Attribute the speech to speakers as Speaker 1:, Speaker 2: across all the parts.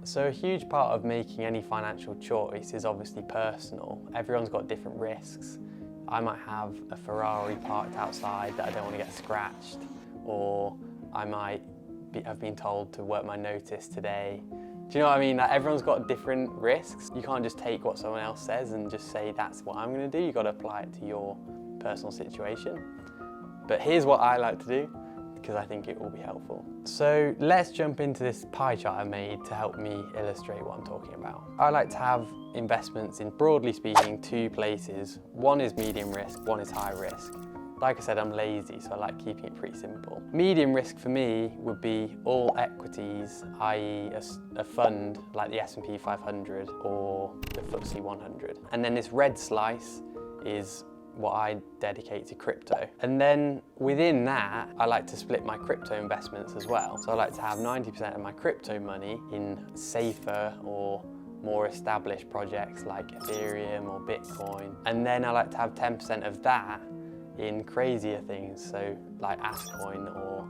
Speaker 1: So a huge part of making any financial choice is obviously personal. Everyone's got different risks. I might have a Ferrari parked outside that I don't want to get scratched, or I might have been told to work my notice today. Do you know what I mean? Like, everyone's got different risks. You can't just take what someone else says and just say that's what I'm going to do. You've got to apply it to your personal situation. But here's what I like to do, because I think it will be helpful. So let's jump into this pie chart I made to help me illustrate what I'm talking about. I like to have investments in, broadly speaking, two places. One is medium risk, one is high risk. Like I said, I'm lazy, so I like keeping it pretty simple. Medium risk for me would be all equities, i.e. a fund like the S&P 500 or the FTSE 100. And then this red slice is what I dedicate to crypto. And then within that, I like to split my crypto investments as well. So I like to have 90% of my crypto money in safer or more established projects like Ethereum or Bitcoin. And then I like to have 10% of that in crazier things, so like Ascoin or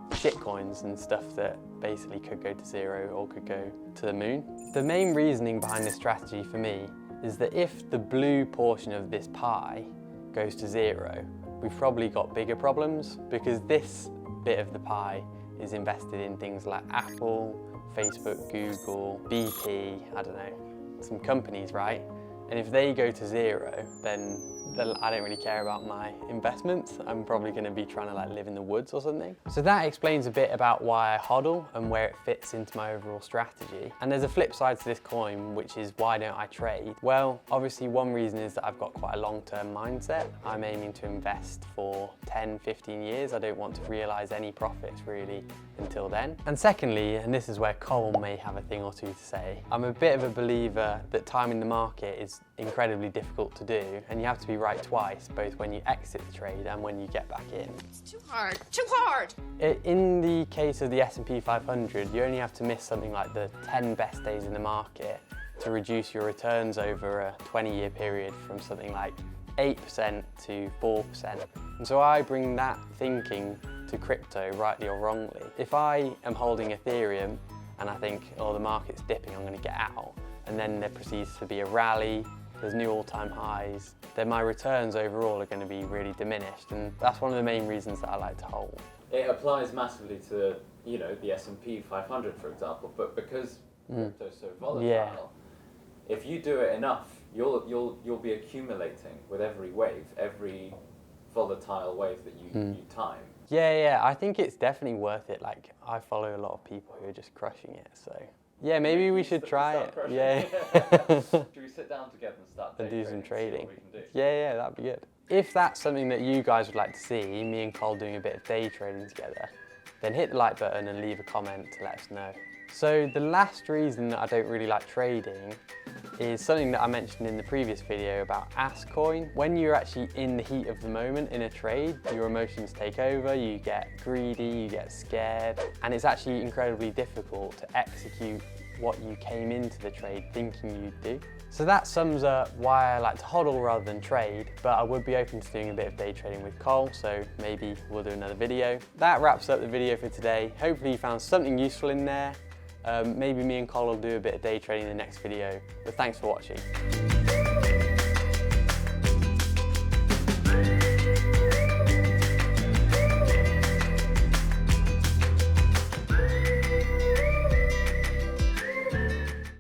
Speaker 1: shitcoins and stuff that basically could go to zero or could go to the moon. The main reasoning behind this strategy for me is that if the blue portion of this pie goes to zero, we've probably got bigger problems, because this bit of the pie is invested in things like Apple, Facebook, Google, BP, I don't know, some companies, right? And if they go to zero, then I don't really care about my investments. I'm probably going to be trying to like live in the woods or something. So that explains a bit about why I HODL and where it fits into my overall strategy. And there's a flip side to this coin, which is why don't I trade? Well, obviously one reason is that I've got quite a long-term mindset. I'm aiming to invest for 10, 15 years. I don't want to realize any profits really until then. And secondly, and this is where Cole may have a thing or two to say, I'm a bit of a believer that timing the market is incredibly difficult to do, and you have to be right twice, both when you exit the trade and when you get back in.
Speaker 2: It's too hard, too hard!
Speaker 1: In the case of the S&P 500, you only have to miss something like the 10 best days in the market to reduce your returns over a 20-year period from something like 8% to 4%. And so I bring that thinking to crypto, rightly or wrongly. If I am holding Ethereum and I think, oh, the market's dipping, I'm going to get out, and then there proceeds to be a rally, there's new all-time highs, then my returns overall are going to be really diminished, and that's one of the main reasons that I like to hold.
Speaker 3: It applies massively to, you know, the S&P 500, for example, but because crypto's so volatile, if you do it enough, you'll be accumulating with every wave, every volatile wave that you time.
Speaker 1: Yeah, I think it's definitely worth it. Like, I follow a lot of people who are just crushing it, so yeah, maybe we should try it. Yeah.
Speaker 3: Should we sit down together and start
Speaker 1: do some trading?
Speaker 3: See what we can do?
Speaker 1: Yeah, that'd be good. If that's something that you guys would like to see, me and Cole doing a bit of day trading together, then hit the like button and leave a comment to let us know. So the last reason that I don't really like trading is something that I mentioned in the previous video about Ascoin. When you're actually in the heat of the moment in a trade, your emotions take over, you get greedy, you get scared, and it's actually incredibly difficult to execute what you came into the trade thinking you'd do. So that sums up why I like to HODL rather than trade, but I would be open to doing a bit of day trading with Cole, so maybe we'll do another video. That wraps up the video for today. Hopefully you found something useful in there. Maybe me and Cole will do a bit of day trading in the next video, but thanks for watching.